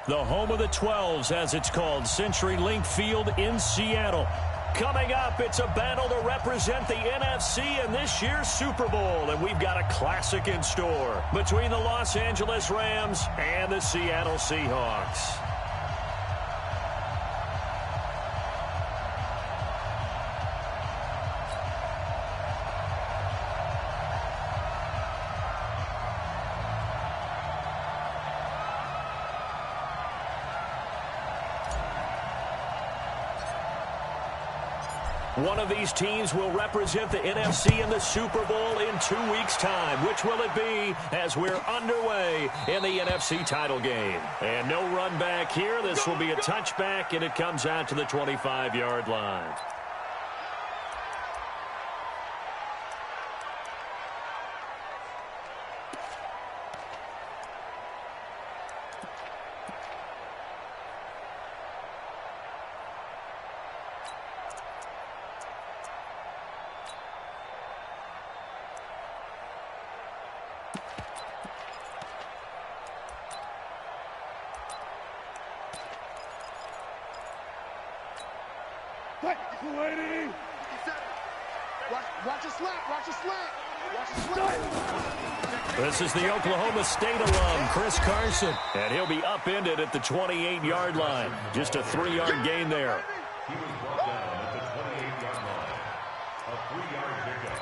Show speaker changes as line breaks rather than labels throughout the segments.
the home of the 12s, as it's called, CenturyLink Field in Seattle. Coming up, it's a battle to represent the NFC in this year's Super Bowl, and we've got a classic in store between the Los Angeles Rams and the Seattle Seahawks. One of these teams will represent the NFC in the Super Bowl in 2 weeks' time. Which will it be as we're underway in the NFC title game? And no run back here. This will be a touchback, and it comes out to the 25-yard line.
Lady. Watch a slant. Watch a slant. Watch a slant.
This is the Oklahoma State alum, Chris Carson, and he'll be upended at the 28-yard line. Just a 3-yard gain there.
He was brought down at the 28-yard line. A 3-yard pickup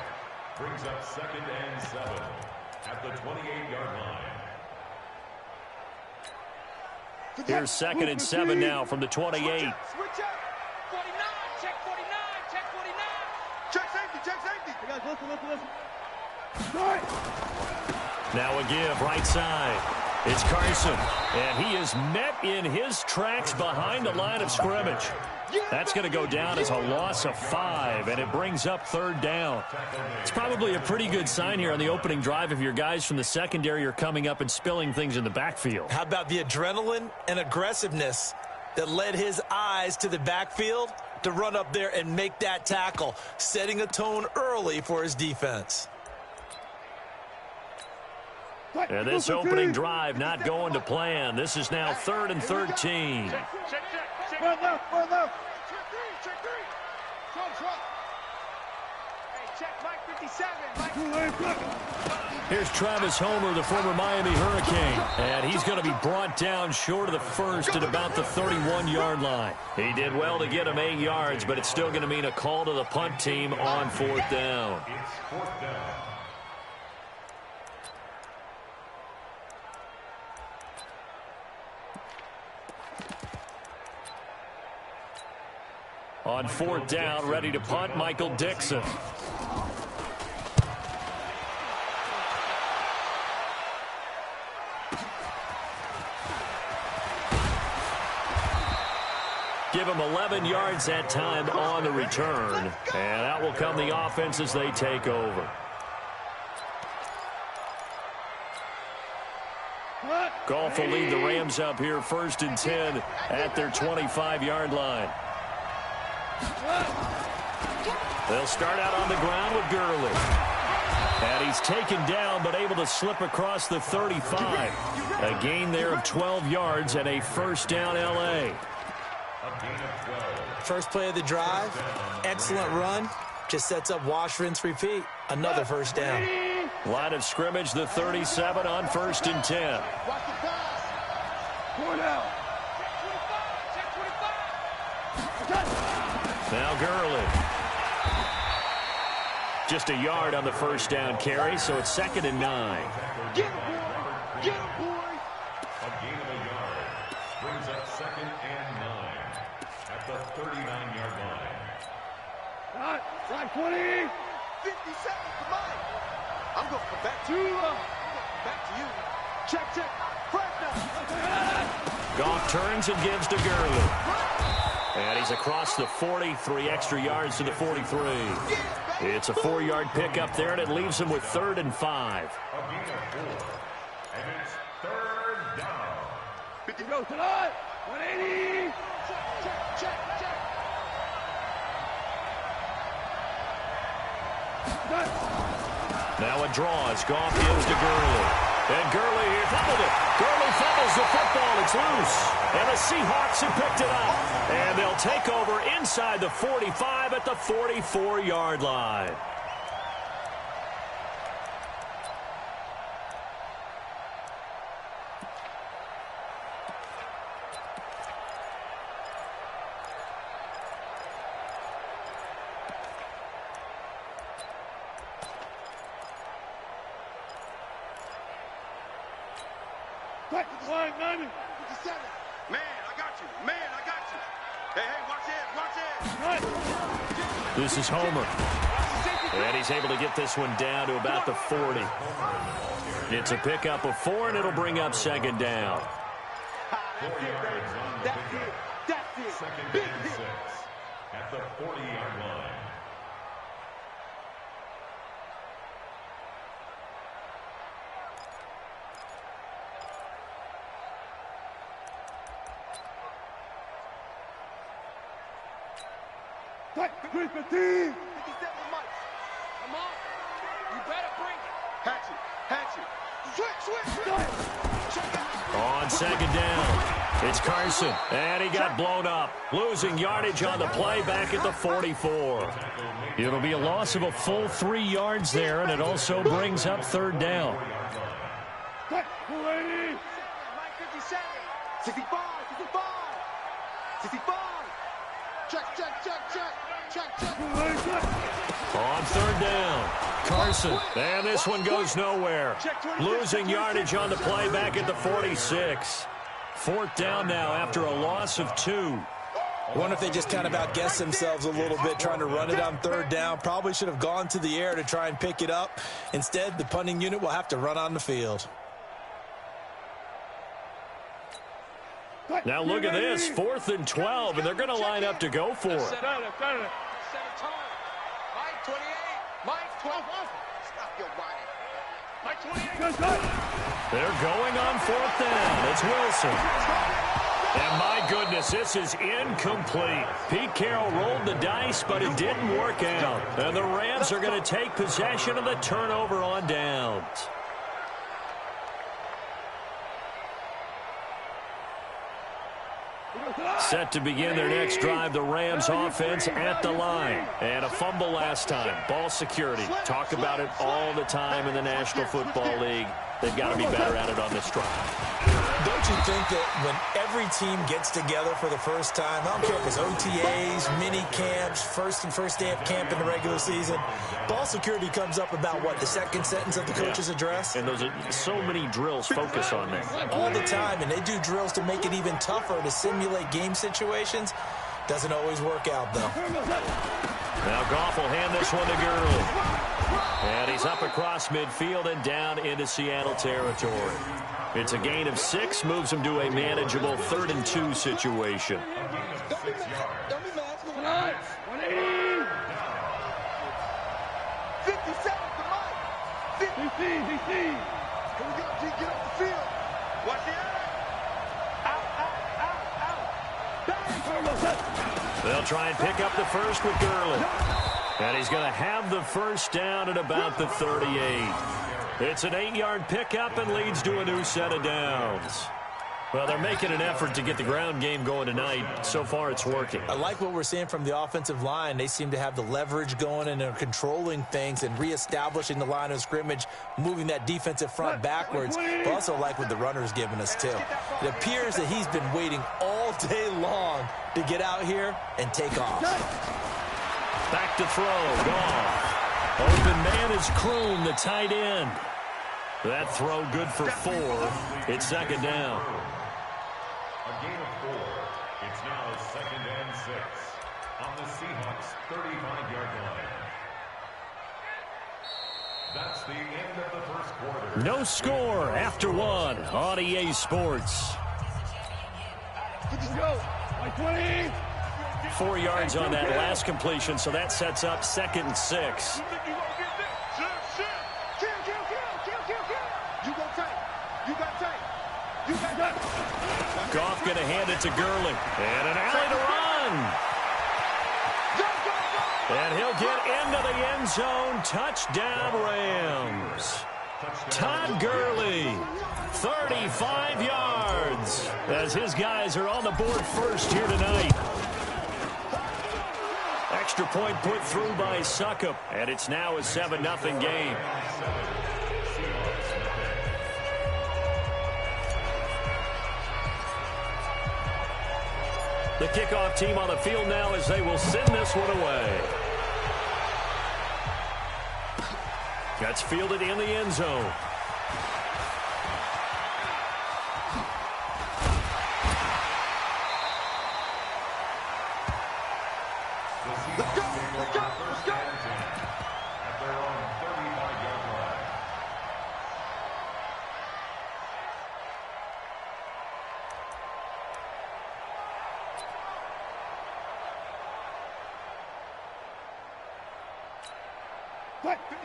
brings up 2nd and 7 at the 28-yard line.
Here's 2nd and 7 now from the 28.
Switch up. 49. Check 49. Check 49. Check safety. Check safety. Hey guys, listen.
Now a give right side. It's Carson, and he is met in his tracks behind the line of scrimmage. That's going to go down as a loss of 5, and it brings up 3rd down. It's probably a pretty good sign here on the opening drive if your guys from the secondary are coming up and spilling things in the backfield.
How about the adrenaline and aggressiveness that led his eyes to the backfield to run up there and make that tackle, setting a tone early for his defense.
And this opening drive not going to plan. This is now 3rd and 13.
Check. One left. Check 3. Trump. Hey, check Mike 57.
Here's Travis Homer, the former Miami Hurricane. And he's going to be brought down short of the first at about the 31-yard line. He did well to get him 8 yards, but it's still going to mean a call to the punt team on 4th down.
It's 4th down.
On 4th down, ready to punt, Michael Dixon. Give him 11 yards that time on the return. And out will come the offense as they take over. Goff will lead the Rams up here 1st and 10 at their 25-yard line. They'll start out on the ground with Gurley. And he's taken down but able to slip across the 35. A gain there of 12 yards and a 1st down L.A.
First play of the drive, excellent run. Just sets up wash, rinse, repeat. Another 1st down.
Line of scrimmage, the 37 on 1st and 10. Now Gurley. Just a yard on the 1st down carry, so it's 2nd and 9.
Get him, boy.
A gain of a yard brings up 2nd and 9 at the 39-yard line.
Side 20. 57. Come on. I'm going to come back to you. Back to you. Check.
Goff turns and gives to Gurley. And he's across the 40, 3 extra yards to the 43. It's a 4-yard pickup there, and it leaves him with 3rd and 5.
A gain of 4, and it's 3rd down.
50 goes tonight. 180. Check.
Now a draw as Goff gives to Gurley. And Gurley, he fumbled it. Gurley fumbles the football. It's loose. And the Seahawks have picked it up. And they'll take over inside the 45 at the 44-yard line.
Man, I got you. Man, I got you. Hey, watch it.
This is Homer. And he's able to get this one down to about the 40. It's a pickup of 4, and it'll bring up second down.
That's it.
Second and 6 at the 40-yard line.
Come on. You better bring it. Hatchet. Switch.
On second down, it's Carson, and he got blown up, losing yardage on the play back at the 44. It'll be a loss of a full 3 yards there, and it also brings up third down.
65. Check.
On third down, Carson, and this one goes nowhere. Losing yardage on the play back at the 46. Fourth down now after a loss of 2.
I wonder if they just kind of outguessed themselves a little bit trying to run it on third down. Probably should have gone to the air to try and pick it up. Instead, the punting unit will have to run on the field.
Now look at this, 4th and 12, and they're going to line up to go for it.
Mike 28. Mike 12. Stop your body. Mike 28.
They're going on 4th down. It's Wilson. And my goodness, this is incomplete. Pete Carroll rolled the dice, but it didn't work out. And the Rams are going to take possession of the turnover on downs. Set to begin their next drive, the Rams offense at the line. And a fumble last time. Ball security. Talk about it all the time in the National Football League. They've got to be better at it on this drive.
Don't you think that when every team gets together for the first time, I don't care if it's OTAs, mini camps, first day of camp in the regular season, ball security comes up about, what, the second sentence of the coach's address?
And those are so many drills focus on that.
All the time, and they do drills to make it even tougher to simulate game situations. Doesn't always work out, though.
Now Goff will hand this one to Gurley. And he's up across midfield and down into Seattle territory. It's a gain of 6, moves him to a manageable 3rd and 2 situation.
Don't be mad. 57 to Mike. 50. Here we go, G. Get off the field. Watch it. Out.
They'll try and pick up the first with Gurley. And he's going to have the first down at about the 38. It's an 8-yard pickup and leads to a new set of downs. Well, they're making an effort to get the ground game going tonight. So far, it's working.
I like what we're seeing from the offensive line. They seem to have the leverage going and they're controlling things and reestablishing the line of scrimmage, moving that defensive front backwards. But also like what the runner's giving us, too. It appears that he's been waiting all day long to get out here and take off.
Back to throw. Goff. Open man is Kroon, the tight end. That throw good for 4. It's second down.
A gain of 4. It's now 2nd and 6 on the Seahawks 35-yard line. That's the end of the first quarter.
No score after 1 on EA Sports. 4 yards on that last completion, so that sets up 2nd and 6. Goff going to hand it to Gurley. And an alley to run. And he'll get into the end zone. Touchdown, Rams. Todd Gurley, 35 yards, as his guys are on the board first here tonight. Extra point put through by Succop, and it's now a 7-0 game. The kickoff team on the field now as they will send this one away. That's fielded in the end zone.
Let's go! Let's go! Let's go!
At their own 35-yard line.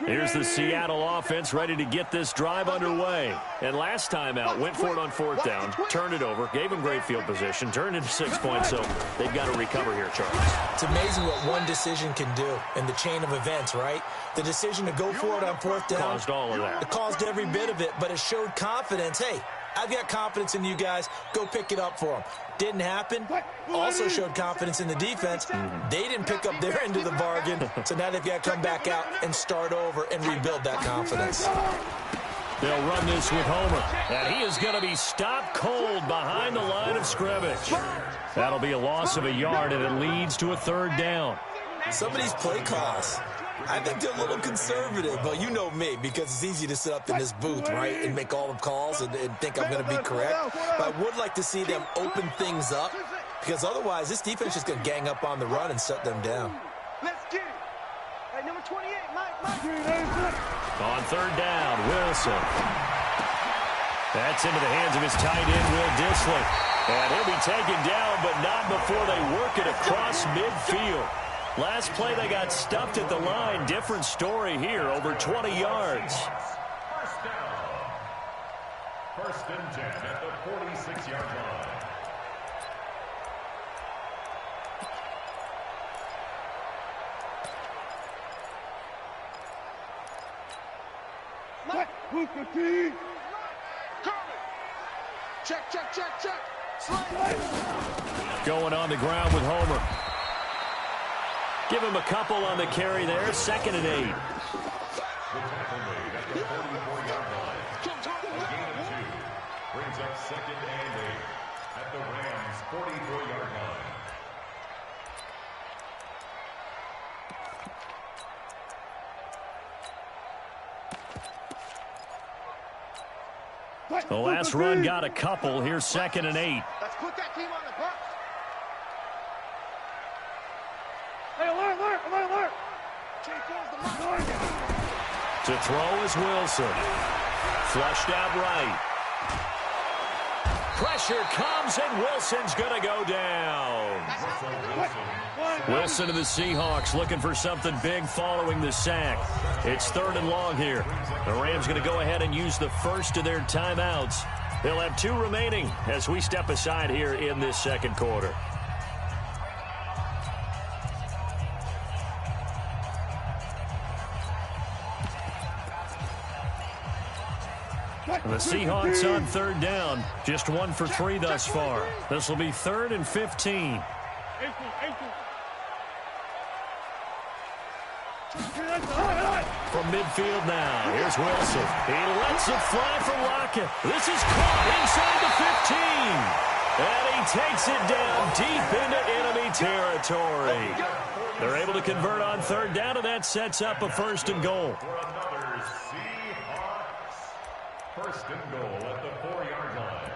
Here's the Seattle offense ready to get this drive underway. And last time out, went for it on fourth down, turned it over, gave them great field position, turned into 6 points, so they've got to recover here, Charles.
It's amazing what one decision can do in the chain of events, right? The decision to go for it on fourth down
Caused all of that.
It caused every bit of it, but it showed confidence. Hey, I've got confidence in you guys. Go pick it up for them. Didn't happen. Also showed confidence in the defense. They didn't pick up their end of the bargain, so now they've got to come back out and start over and rebuild that confidence.
They'll run this with Homer, and he is going to be stopped cold behind the line of scrimmage. That'll be a loss of a yard, and it leads to a third down.
Some of these play calls, I think they're a little conservative, but you know me, because it's easy to sit up in this booth, right, and make all the calls and think I'm going to be correct. But I would like to see them open things up, because otherwise this defense is going to gang up on the run and shut them down.
Let's get it. Hey, number 28, Mike.
On third down, Wilson. That's into the hands of his tight end, Will Dissly. And he'll be taken down, but not before they work it across midfield. Last play, they got stuffed at the line. Different story here, over 20 yards.
First down. First and 10 at the 46-yard line.
Check. Slide.
Going on the ground with Homer. Give him a couple on the carry there. 2nd and 8.
The tackle made at the 44-yard line. A gain of 2. Brings up 2nd and 8 at the Rams' 44-yard line.
The last run got a couple. Here's 2nd and 8.
Let's put that team on the bus. Alert.
To throw is Wilson. Flushed out right. Pressure comes, and Wilson's going to go down. Wilson to the Seahawks looking for something big following the sack. It's 3rd and long here. The Rams going to go ahead and use the first of their timeouts. They'll have 2 remaining as we step aside here in this second quarter. The Seahawks on 3rd down, just 1 for 3 thus far. This will be 3rd and 15. From midfield now, here's Wilson. He lets it fly from Lockett. This is caught inside the 15. And he takes it down deep into enemy territory. They're able to convert on 3rd down, and that sets up a 1st and goal.
For another Seahawks. 1st and goal at the 4-yard line.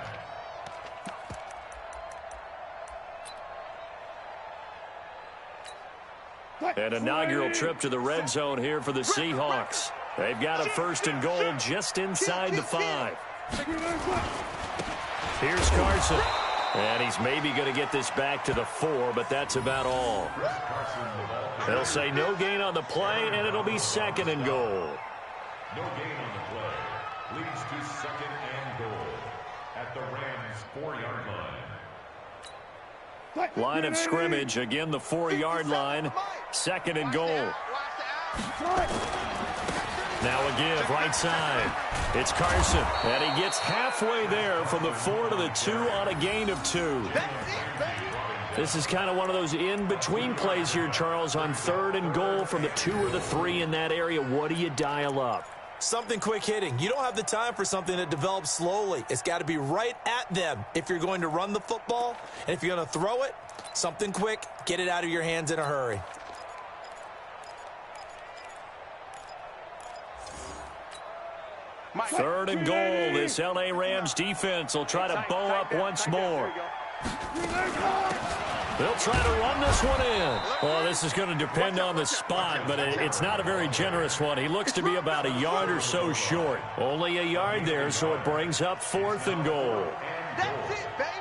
An inaugural trip to the red zone here for the Seahawks. They've got a 1st and goal just inside the 5. Here's Carson. And he's maybe going to get this back to the 4, but that's about all. They'll say no gain on the play, and it'll be 2nd and goal.
No gain on the play. Leads to 2nd and goal at the Rams' 4-yard line.
Line of scrimmage, again the 4-yard line. 2nd and goal. Now a give, right side. It's Carson, and he gets halfway there from the 4 to the 2 on a gain of 2. This is kind of one of those in-between plays here, Charles, on 3rd and goal from the 2 or the 3 in that area. What do you dial up?
Something quick hitting. You don't have the time for something that develops slowly. It's got to be right at them if you're going to run the football. And if you're going to throw it, something quick, get it out of your hands in a hurry.
Third and goal. This L.A. Rams defense will try to bow up once more. They'll try to run this one in. Well, this is going to depend on the spot, but it's not a very generous one. He looks to be about a yard or so short. Only a yard there, so it brings up 4th and goal.
That's it, baby.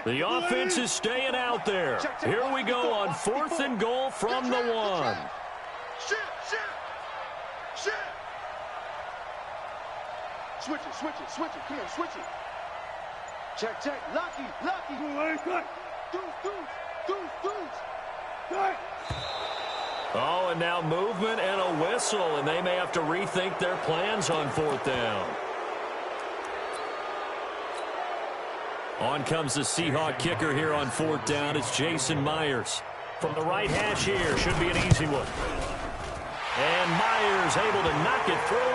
The offense is staying out there. Here we go on 4th and goal from the 1.
Shit. Switch it. Come on, switch it. Check. Lucky. Deuce.
Oh, and now movement and a whistle, and they may have to rethink their plans on 4th down. On comes the Seahawk kicker here on 4th down. It's Jason Myers. From the right hash here, should be an easy one. And Myers able to knock it through.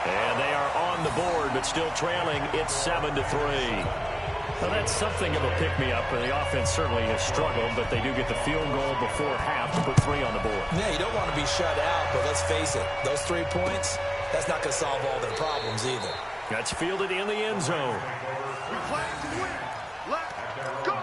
And they are on the board, but still trailing. It's 7-3. Well, that's something of a pick-me-up. The offense certainly has struggled, but they do get the field goal before half to put 3 on the board.
Yeah, you don't want to be shut out, but let's face it. Those 3 points, that's not going to solve all their problems either.
That's fielded in the end zone.
We play to win. Let's go.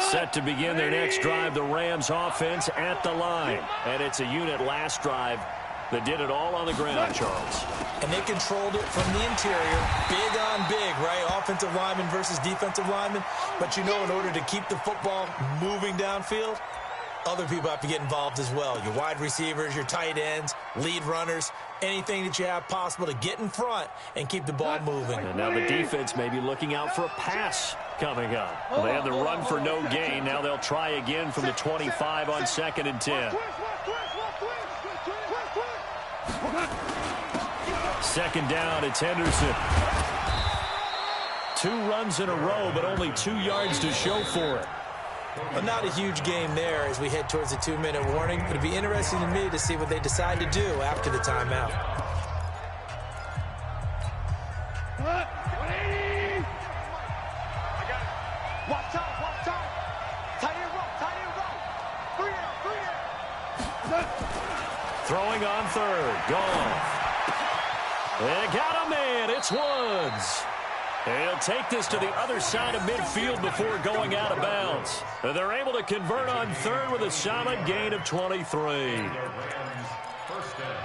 Set to begin their next drive, the Rams offense at the line. And it's a unit last drive that did it all on the ground, Charles.
And they controlled it from the interior, big on big, right? Offensive lineman versus defensive lineman. But you know, in order to keep the football moving downfield, other people have to get involved as well. Your wide receivers, your tight ends, lead runners, anything that you have possible to get in front and keep the ball moving.
And now the defense may be looking out for a pass coming up. Well, they had the run for no gain. Now they'll try again from the 25 on 2nd and 10. 2nd down, it's Henderson. 2 runs in a row, but only 2 yards to show for it.
But not a huge game there as we head towards the 2-minute warning. It'll be interesting to me to see what they decide to do after the timeout.
Watch out. Tight end roll. 3 out.
Throwing on 3rd. Gone. They got a man. It's Woods. He'll take this to the other side of midfield before going out of bounds. They're able to convert on 3rd with a solid gain of 23.
First down.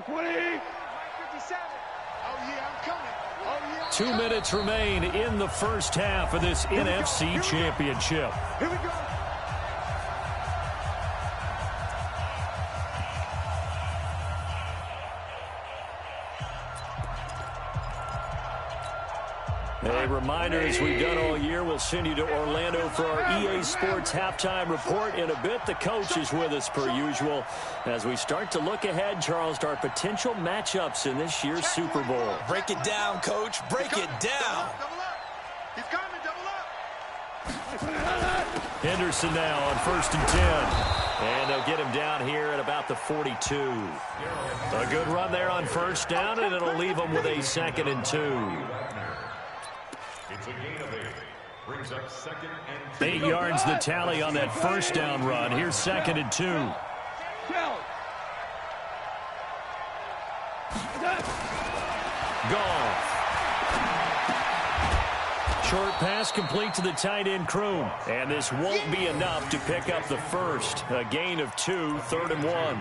20. 57. Oh, yeah, I'm coming. Oh, yeah.
2 minutes remain in the first half of this NFC Championship.
Here we go.
A reminder, as we've done all year, we'll send you to Orlando for our EA Sports halftime report in a bit. The coach is with us per usual as we start to look ahead, Charles, to our potential matchups in this year's Super Bowl.
Break it down, Coach. Break it down.
Double up. He's coming. Double up.
Henderson now on 1st and 10. And they'll get him down here at about the 42. A good run there on 1st down, and it'll leave them with a 2nd and 2.
It's a gain of 8. Brings up 2nd and 2.
8 yards the tally on that 1st down run. Here's 2nd and 2. Goff. Short pass complete to the tight end Kroon. And this won't be enough to pick up the 1st. A gain of 2, 3rd and 1.
Brings up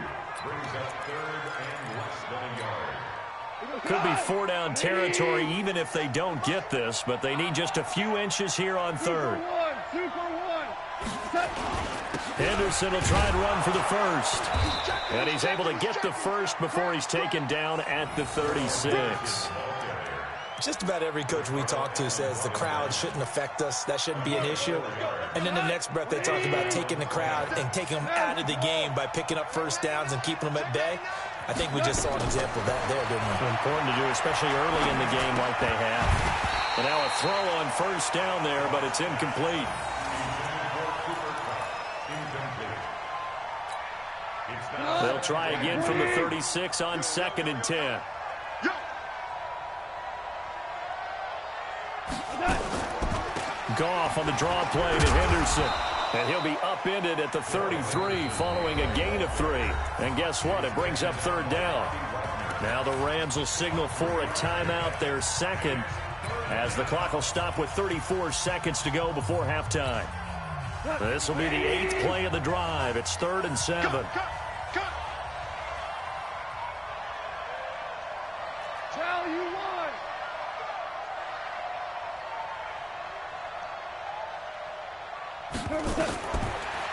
3rd and less than a yard.
Could be 4-down territory even if they don't get this, but they need just a few inches here on 3rd.
2 for 1.
Henderson will try and run for the first. And he's able to get the first before he's taken down at the 36.
Just about every coach we talk to says the crowd shouldn't affect us. That shouldn't be an issue. And then the next breath they talk about taking the crowd and taking them out of the game by picking up first downs and keeping them at bay. I think we just saw an example of that there, didn't we?
Important to do, especially early in the game like they have. And now a throw on first down there, but it's incomplete. They'll try again from the 36 on 2nd and 10. Goff on the draw play to Henderson. And he'll be upended at the 33 following a gain of 3. And guess what? It brings up 3rd down. Now the Rams will signal for a timeout, their second, as the clock will stop with 34 seconds to go before halftime. This will be the 8th play of the drive. It's 3rd and 7.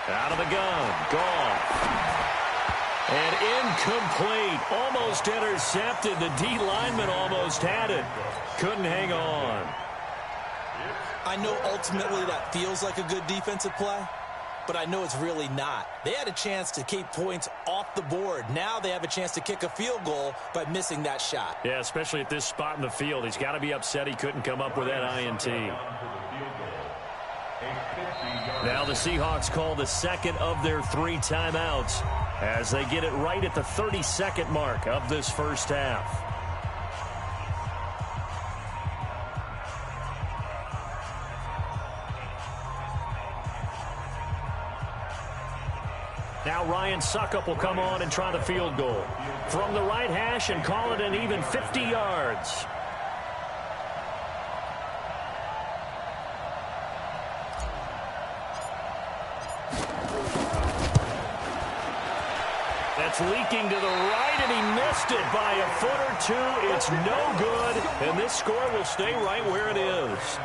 Out of the gun, Goff. And incomplete, almost intercepted. The D lineman almost had it. Couldn't hang on.
I know ultimately that feels like a good defensive play, but I know it's really not. They had a chance to keep points off the board. Now they have a chance to kick a field goal by missing that shot.
Yeah, especially at this spot in the field. He's got to be upset he couldn't come up with that INT. Now the Seahawks call the second of their 3 timeouts as they get it right at the 32nd mark of this first half. Now Ryan Suckup will come on and try the field goal from the right hash and call it an even 50 yards. That's leaking to the right, and he missed it by a foot or 2. It's no good, and this score will stay right where it is.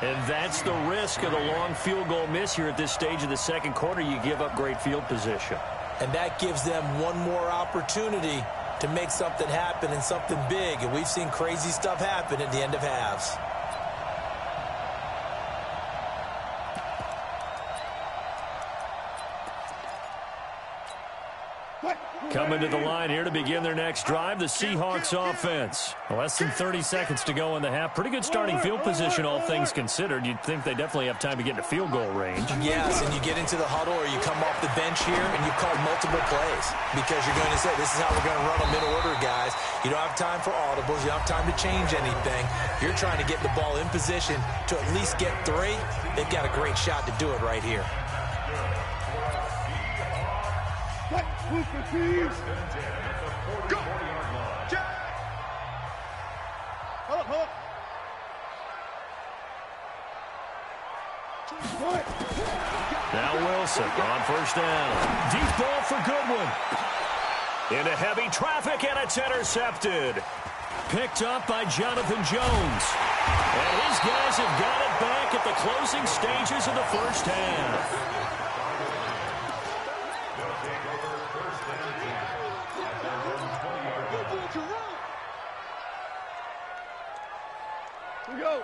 And that's the risk of the long field goal miss here at this stage of the second quarter. You give up great field position.
And that gives them one more opportunity to make something happen and something big. And we've seen crazy stuff happen at the end of halves.
Coming to the line here to begin their next drive, the Seahawks offense. Less than 30 seconds to go in the half. Pretty good starting field position, all things considered. You'd think they definitely have time to get into field goal range.
Yes, and you get into the huddle or you come off the bench here and you call multiple plays because you're going to say, this is how we're going to run them in order, guys. You don't have time for audibles. You don't have time to change anything. You're trying to get the ball in position to at least get 3. They've got a great shot to do it right here.
Go! Jack! Hold up.
Now Wilson on first down. Deep ball for Goodwin. Into heavy traffic, and it's intercepted. Picked up by Jonathan Jones. And his guys have got it back at the closing stages of the first half.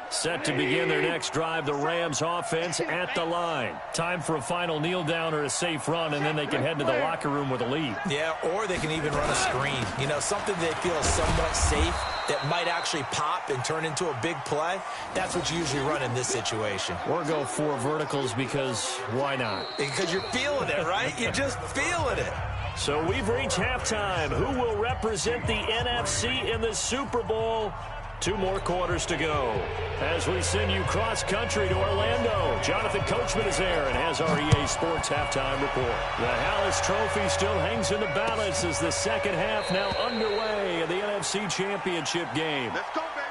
Set to begin their next drive, the Rams offense at the line. Time for a final kneel down or a safe run, and then they can head to the locker room with a lead.
Yeah, or they can even run a screen. You know, something they feel somewhat safe that might actually pop and turn into a big play. That's what you usually run in this situation.
Or go 4 verticals because why not?
Because you're feeling it, right? You're just feeling it.
So we've reached halftime. Who will represent the NFC in the Super Bowl? 2 more quarters to go. As we send you cross-country to Orlando, Jonathan Coachman is there and has our EA Sports halftime report. The Hallis Trophy still hangs in the balance as the second half now underway in the NFC Championship game.
Let's go, baby.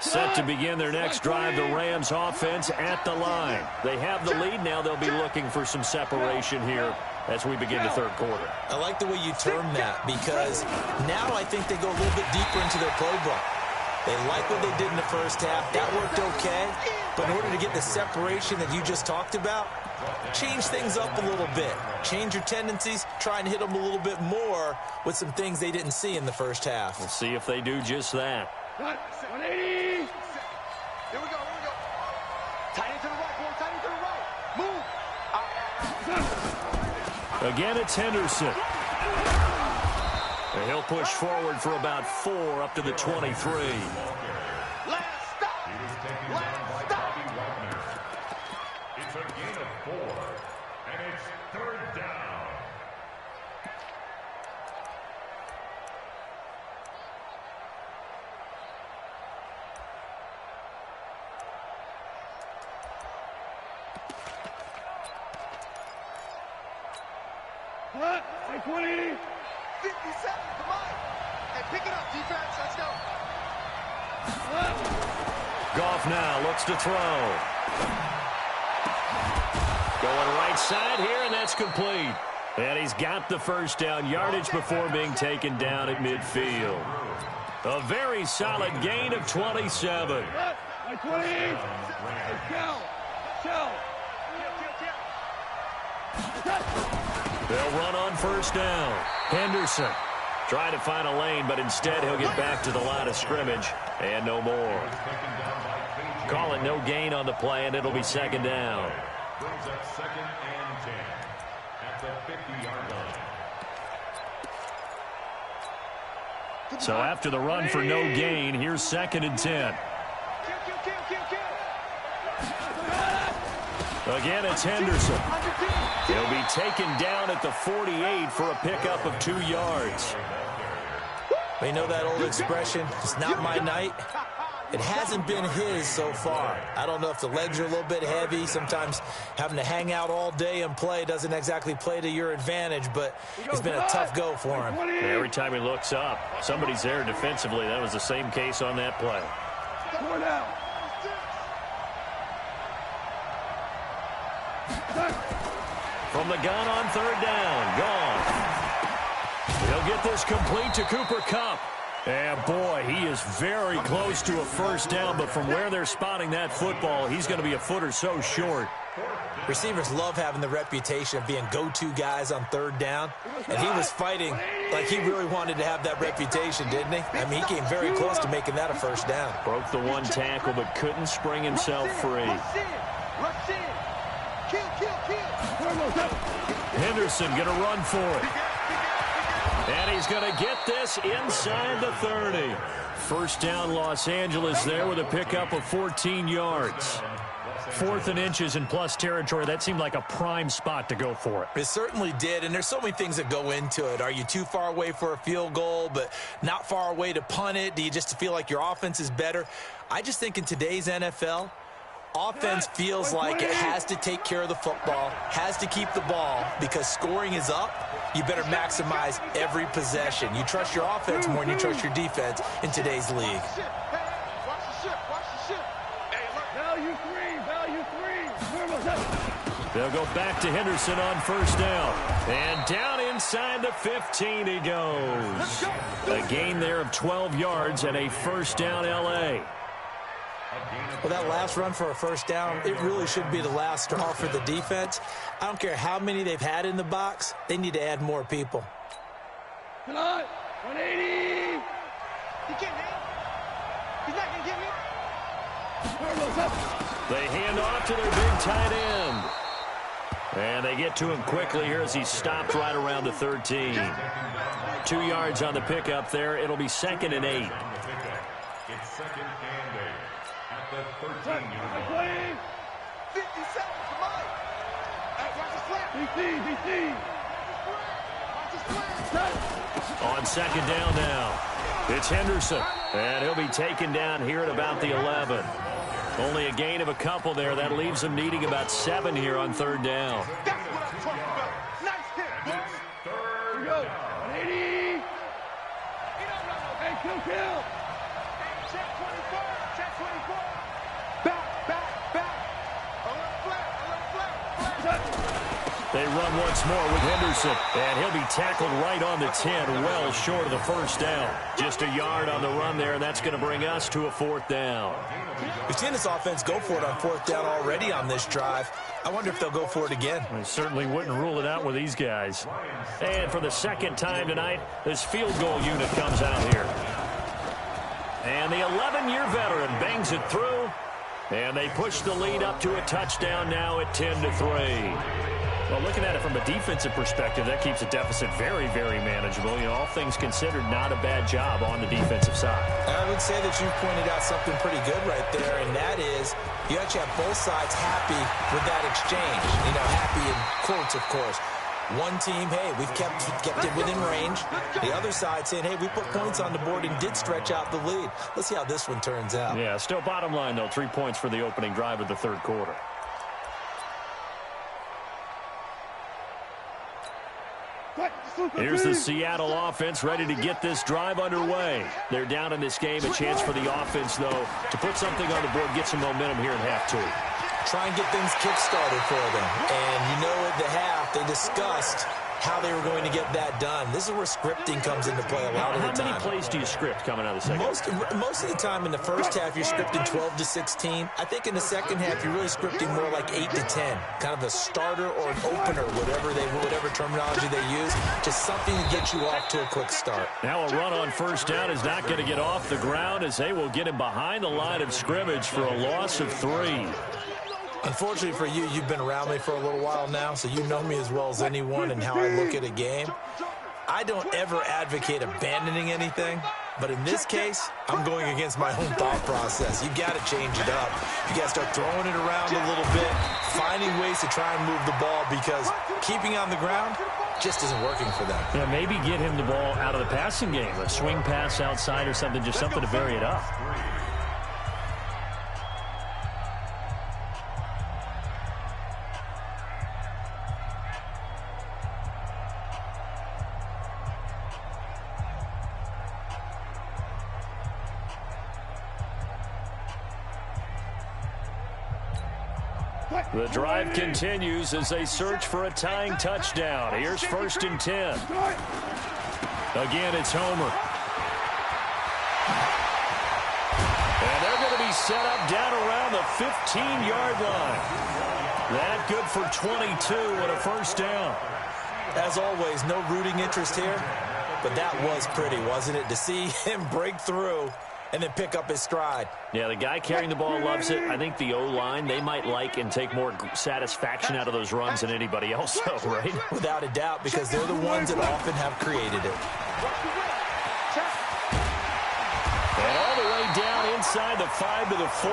Set to begin their next drive, the Rams offense at the line. They have the lead. Now they'll be looking for some separation here as we begin the third quarter.
I like the way you term that because now I think they go a little bit deeper into their playbook. They like what they did in the first half. That worked okay. But in order to get the separation that you just talked about, change things up a little bit. Change your tendencies. Try and hit them a little bit more with some things they didn't see in the first half.
We'll see if they do just that.
180. Here we go. Tight into the right, boy. Tight into the right. Move.
Again, it's Henderson. And he'll push forward for about 4 up to the 23.
Last stop. Last stop.
It's a gain of 4, and it's 3rd down.
What? 20. 57, come on. Hey, pick it up, defense. Let's go.
Goff now looks to throw. Going right side here, and that's complete. And he's got the first down yardage before being taken down at midfield. A very solid gain of 27.
20. Shell.
They'll run on first down. Henderson trying to find a lane, but instead he'll get back to the line of scrimmage and no more. Call it no gain on the play, and it'll be 2nd down.
Brings up 2nd and 10 at the 50-yard line.
So after the run for no gain, here's 2nd and 10. Again, it's Henderson. He'll be taken down at the 48 for a pickup of 2 yards.
You know that old expression, it's not my night? It hasn't been his so far. I don't know if the legs are a little bit heavy. Sometimes having to hang out all day and play doesn't exactly play to your advantage, but it's been a tough go for him.
Every time he looks up, somebody's there defensively. That was the same case on that play. From the gun on 3rd down, gone. He'll get this complete to Cooper Kupp. And boy, he is very close to a first down, but from where they're spotting that football, he's going to be a foot or so short.
Receivers love having the reputation of being go-to guys on 3rd down, and he was fighting like he really wanted to have that reputation, didn't he? I mean, he came very close to making that a first down.
Broke the 1 tackle, but couldn't spring himself free.
Rush in. Kill.
Henderson going to run for it. And he's going to get this inside the 30. First down, Los Angeles there with a pickup of 14 yards. 4th and inches in plus territory. That seemed like a prime spot to go for it.
It certainly did, and there's so many things that go into it. Are you too far away for a field goal, but not far away to punt it? Do you just feel like your offense is better? I just think in today's NFL, offense feels like it has to take care of the football, has to keep the ball, because scoring is up. You better maximize every possession. You trust your offense more than you trust your defense in today's league.
They'll go back to Henderson on first down. And down inside the 15 he goes. A gain there of 12 yards and a first down L.A.
Well, that last run for a first down, it really should be the last straw for the defense. I don't care how many they've had in the box. They need to add more people.
Come on. 180. He can't hang. He's not going to get me.
They hand off to their big tight end. And they get to him quickly here as he stopped right around the 13. 2 yards on the pickup there. It'll be 2nd and 8.
It's 2nd and 8 at the 13-yard line.
57, come on. Hey, watch the slap. BC.
On 2nd down now, it's Henderson. And he'll be taken down here at about the 11. Only a gain of a couple there. That leaves them needing about 7 here on 3rd down.
That's what I'm talking about. Nice hit, boys.
Third
Here we go.
down.
180. Hey, kill. Hey, check 24. Check 24. Back. A little flat.
They run once more with Henderson. And he'll be tackled right on the 10, well short of the first down. Just a yard on the run there, and that's going to bring us to a 4th down.
We've seen this offense go for it on 4th down already on this drive. I wonder if they'll go for it again.
I certainly wouldn't rule it out with these guys. And for the second time tonight, this field goal unit comes out here. And the 11-year veteran bangs it through. And they push the lead up to a touchdown now at 10-3. Well, looking at it from a defensive perspective, that keeps the deficit very, very manageable. You know, all things considered, not a bad job on the defensive side.
I would say that you've pointed out something pretty good right there, and that is you actually have both sides happy with that exchange. You know, happy in quotes, of course. One team, hey, we've kept it within range. The other side saying, hey, we put points on the board and did stretch out the lead. Let's see how this one turns out.
Yeah, still bottom line, though, 3 points for the opening drive of the 3rd quarter. Here's the Seattle offense ready to get this drive underway. They're down in this game. A chance for the offense, though, to put something on the board, get some momentum here in half 2.
Try and get things kick-started for them. And you know at the half, they discussed how they were going to get that done. This is where scripting comes into play a lot of the time.
How many plays do you script coming out of the second?
Most of the time in the first half, you're scripting 12 to 16. I think in the second half, you're really scripting more like 8 to 10. Kind of a starter or an opener, whatever terminology they use. Just something to get you off to a quick start.
Now a run on 1st down is not going to get off the ground as they will get him behind the line of scrimmage for a loss of 3.
Unfortunately for you, you've been around me for a little while now, so you know me as well as anyone and how I look at a game. I don't ever advocate abandoning anything, but in this case, I'm going against my own thought process. You've got to change it up. You got to start throwing it around a little bit, finding ways to try and move the ball because keeping on the ground just isn't working for them.
Yeah, maybe get him the ball out of the passing game, a swing pass outside or something, just something to vary it up. The drive continues as they search for a tying touchdown. Here's 1st and 10. Again, it's Homer. And they're going to be set up down around the 15-yard line. That good for 22 and a 1st down.
As always, no rooting interest here, but that was pretty, wasn't it? To see him break through and then pick up his stride.
Yeah, the guy carrying the ball loves it. I think the O-line, they might like and take more satisfaction out of those runs than anybody else, though, right?
Without a doubt, because they're the ones that often have created it.
And all the way down inside the 5 to the 4.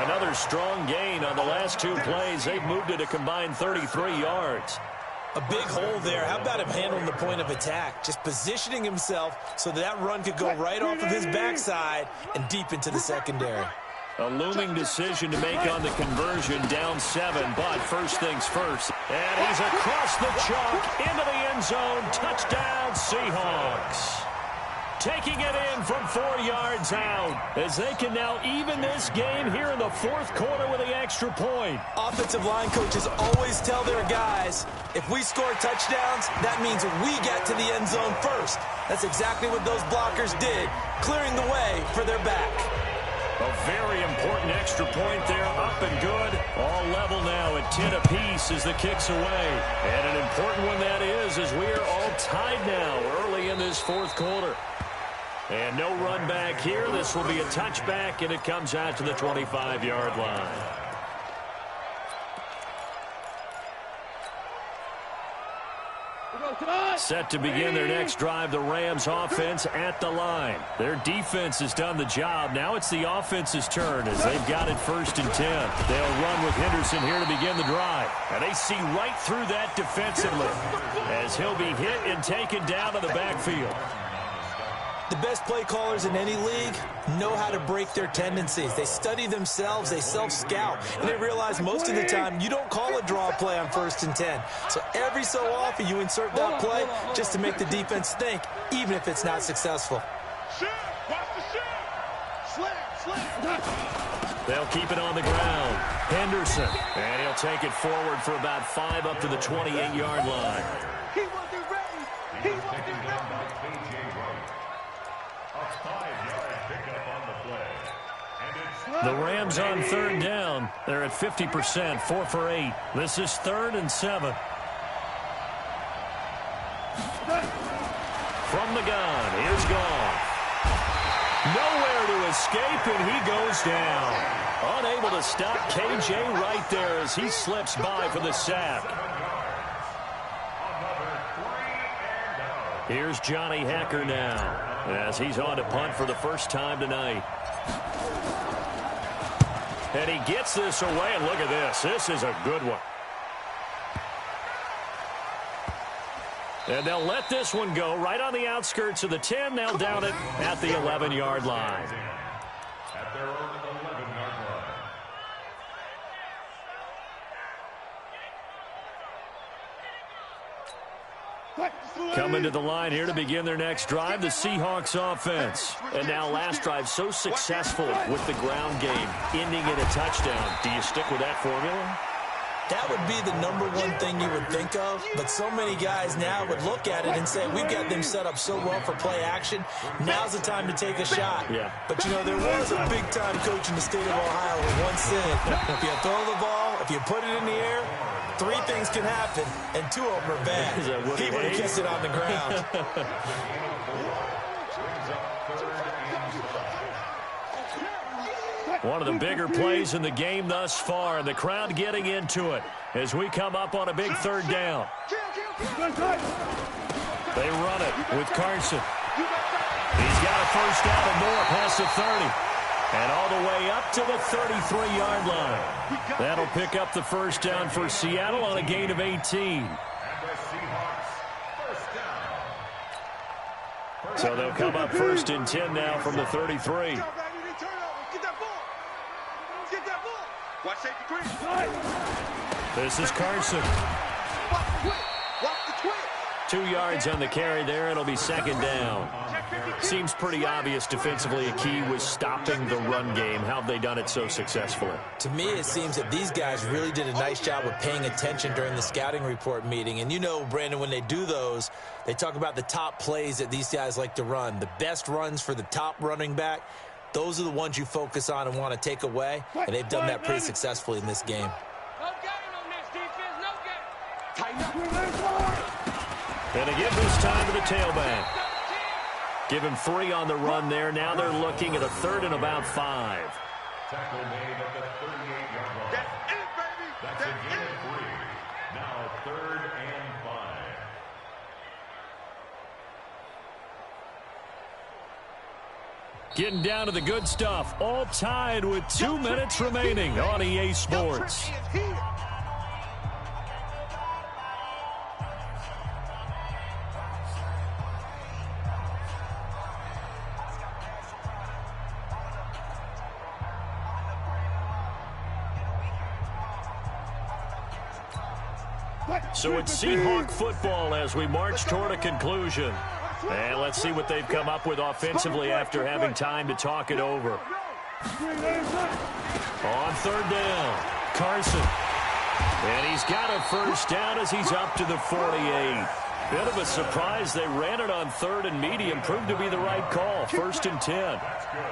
Another strong gain on the last 2 plays. They've moved it a combined 33 yards.
A big hole there. How about him handling the point of attack? Just positioning himself so that run could go right off of his backside and deep into the secondary.
A looming decision to make on the conversion, down 7, but first things first. And he's across the chalk, into the end zone, touchdown Seahawks. Taking it in from 4 yards out as they can now even this game here in the 4th quarter with the extra point.
Offensive line coaches always tell their guys, if we score touchdowns, that means we get to the end zone first. That's exactly what those blockers did, clearing the way for their back.
A very important extra point there, up and good. All level now at 10 apiece as the kick's away. And an important one that is, as we are all tied now early in this 4th quarter. And no run back here. This will be a touchback, and it comes out to the 25-yard line. Set to begin their next drive, the Rams offense at the line. Their defense has done the job. Now it's the offense's turn as they've got it 1st and 10. They'll run with Henderson here to begin the drive. And they see right through that defensively as he'll be hit and taken down to the backfield.
The best play callers in any league know how to break their tendencies. They study themselves, they self-scout, and they realize most of the time you don't call a draw play on 1st and 10. So every so often you insert that play just to make the defense think, even if it's not successful.
Watch the shit! Slam!
They'll keep it on the ground. Henderson. And he'll take it forward for about 5 up to the 28-yard line.
He wasn't ready. He wasn't ready.
A 5-yard pickup on the play. And it's
The Rams on third down. They're at 50%, 4 for 8. This is 3rd and 7. From the gun, here's Goff. Nowhere to escape, and he goes down. Unable to stop KJ right there as he slips by for the sack. Here's Johnny Hacker now as he's on to punt for the first time tonight. And he gets this away, and look at this. This is a good one. And they'll let this one go right on the outskirts of the 10. They'll down it at the 11-yard line.
at their own 11-yard line.
Coming to the line here to begin their next drive, the Seahawks offense. And now last drive so successful with the ground game, ending in a touchdown. Do you stick with that formula?
That would be the #1 thing you would think of, but so many guys now would look at it and say, we've got them set up so well for play action, now's the time to take a shot.
Yeah.
But, you know, there was a big-time coach in the state of Ohio who once said, if you throw the ball, if you put it in the air, 3 things can happen, and 2 of them are bad. He would have kissed it on the ground.
One of the bigger plays in the game thus far, and the crowd getting into it as we come up on a big 3rd down. They run it with Carson. He's got a first down and more past the 30. And all the way up to the 33-yard line. That'll pick up the first down for Seattle on a gain of 18. So they'll come up 1st and 10 now from the 33. This is Carson. 2 yards on the carry there. It'll be 2nd down. Seems pretty obvious defensively a key was stopping the run game. How have they done it so successfully?
To me, it seems that these guys really did a nice job of paying attention during the scouting report meeting. And you know, Brandon, when they do those, they talk about the top plays that these guys like to run. The best runs for the top running back, those are the ones you focus on and want to take away. And they've done that pretty successfully in this game.
And they give this time to the tailback. Give him 3 on the run there. Now they're looking at a 3rd and about 5.
Tackle made at the 38-yard line.
That's it, baby.
That's a gain of 3. Now 3rd and 5.
Getting down to the good stuff. All tied with 2 minutes remaining on EA Sports. So it's Seahawk football as we march toward a conclusion. And let's see what they've come up with offensively after having time to talk it over. On 3rd down, Carson. And he's got a first down as he's up to the 48. Bit of a surprise. They ran it on 3rd and medium. Proved to be the right call. 1st and 10.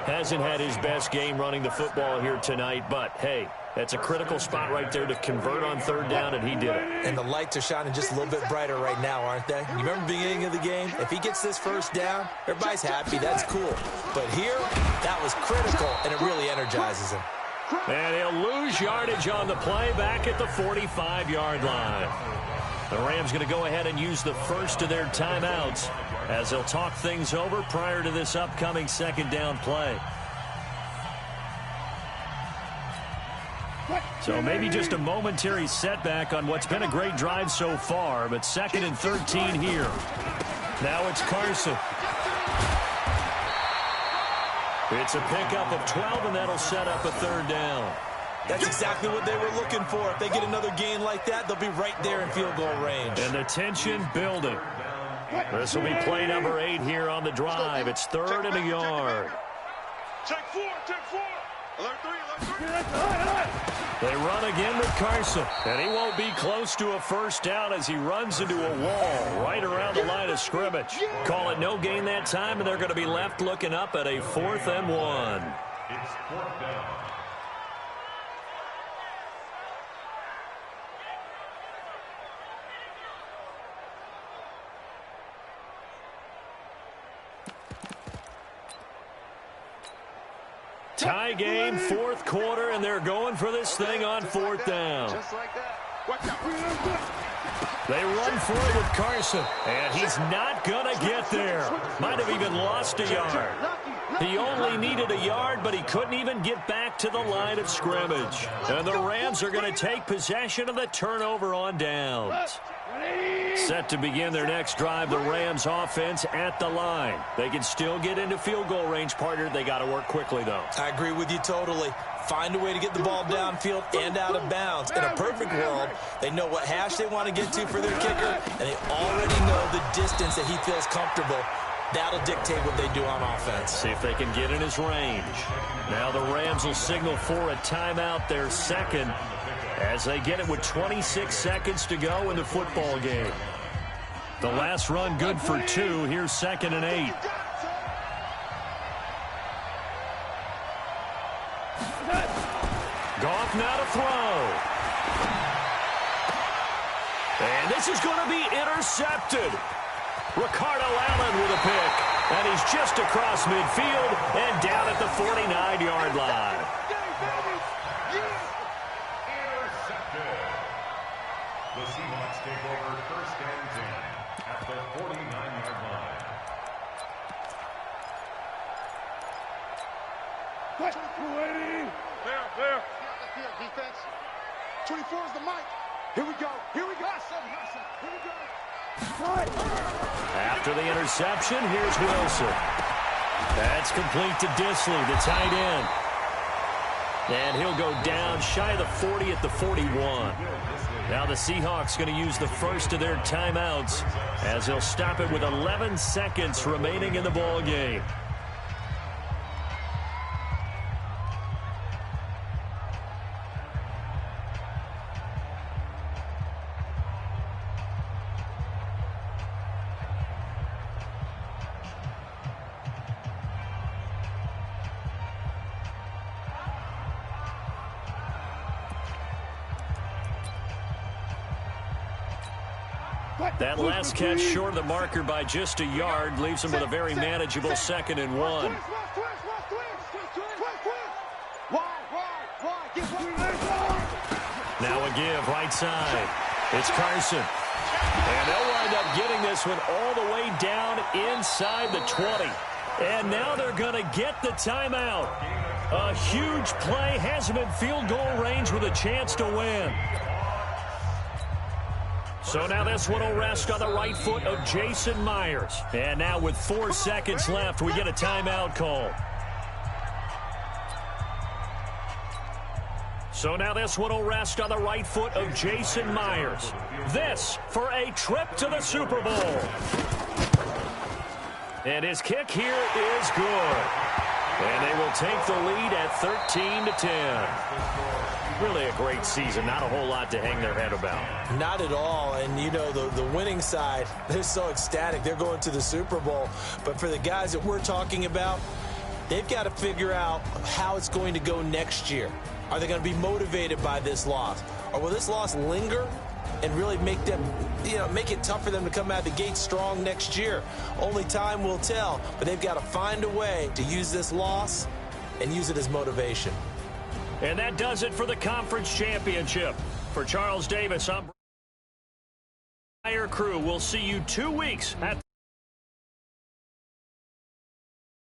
Hasn't had his best game running the football here tonight, but hey, that's a critical spot right there to convert on 3rd down, and he did it.
And the lights are shining just a little bit brighter right now, aren't they? You remember the beginning of the game? If he gets this first down, everybody's happy. That's cool. But here, that was critical, and it really energizes him.
And he'll lose yardage on the play back at the 45-yard line. The Rams going to go ahead and use the first of their timeouts as they'll talk things over prior to this upcoming 2nd down play. So maybe just a momentary setback on what's been a great drive so far, but 2nd and 13 here. Now it's Carson. It's a pickup of 12, and that'll set up a 3rd down.
That's exactly what they were looking for. If they get another gain like that, they'll be right there in field goal range.
And the tension building. This will be play number 8 here on the drive. It's 3rd and a yard.
Take 4, take 4.
They run again with Carson, and he won't be close to a first down as he runs into a wall right around the line of scrimmage. Call it no gain that time, and they're going to be left looking up at a 4th and 1.
It's 4th down.
Tie game, 4th quarter, and they're going for this thing on 4th down.
Just like that.
They run for it with Carson, and he's not going to get there. Might have even lost a yard. He only needed a yard, but he couldn't even get back to the line of scrimmage. And the Rams are going to take possession of the turnover on downs. Set to begin their next drive, the Rams offense at the line. They can still get into field goal range, partner. They got to work quickly, though.
I agree with you totally. Find a way to get the ball downfield and out of bounds. In a perfect world, they know what hash they want to get to for their kicker, and they already know the distance that he feels comfortable. That'll dictate what they do on offense.
See if they can get in his range. Now the Rams will signal for a timeout, their second, as they get it with 26 seconds to go in the football game. The last run good for 2. Here's 2nd and 8. Goff now to throw. And this is going to be intercepted. Ricardo Allen with a pick. And he's just across midfield and down at the 49-yard line.
Intercepted. The Seahawks take over 1st and 10 at the 49-yard line.
There. Defense. 24 is the mic. Here we go. Here we go. Here we go.
After the interception, here's Wilson. That's complete to Disley, the tight end. And he'll go down shy of the 40 at the 41. Now the Seahawks going to use the first of their timeouts as they'll stop it with 11 seconds remaining in the ball game. That last catch short of the marker by just a yard leaves him with a very manageable 2nd and 1. Now a give right side. It's Carson. And they'll wind up getting this one all the way down inside the 20. And now they're going to get the timeout. A huge play has him in field goal range with a chance to win. So now this one will rest on the right foot of Jason Myers. And now with 4 seconds left, we get a timeout call. So now this one will rest on the right foot of Jason Myers. This for a trip to the Super Bowl. And his kick here is good. And they will take the lead at 13-10. Really a great season. Not a whole lot to hang their head about.
Not at all. And, you know, the winning side, they're so ecstatic. They're going to the Super Bowl. But for the guys that we're talking about, they've got to figure out how it's going to go next year. Are they going to be motivated by this loss? Or will this loss linger and really make them, make it tough for them to come out of the gate strong next year? Only time will tell. But they've got to find a way to use this loss and use it as motivation.
And that does it for the conference championship. For Charles Davis, I'm Crew. We'll see you 2 weeks at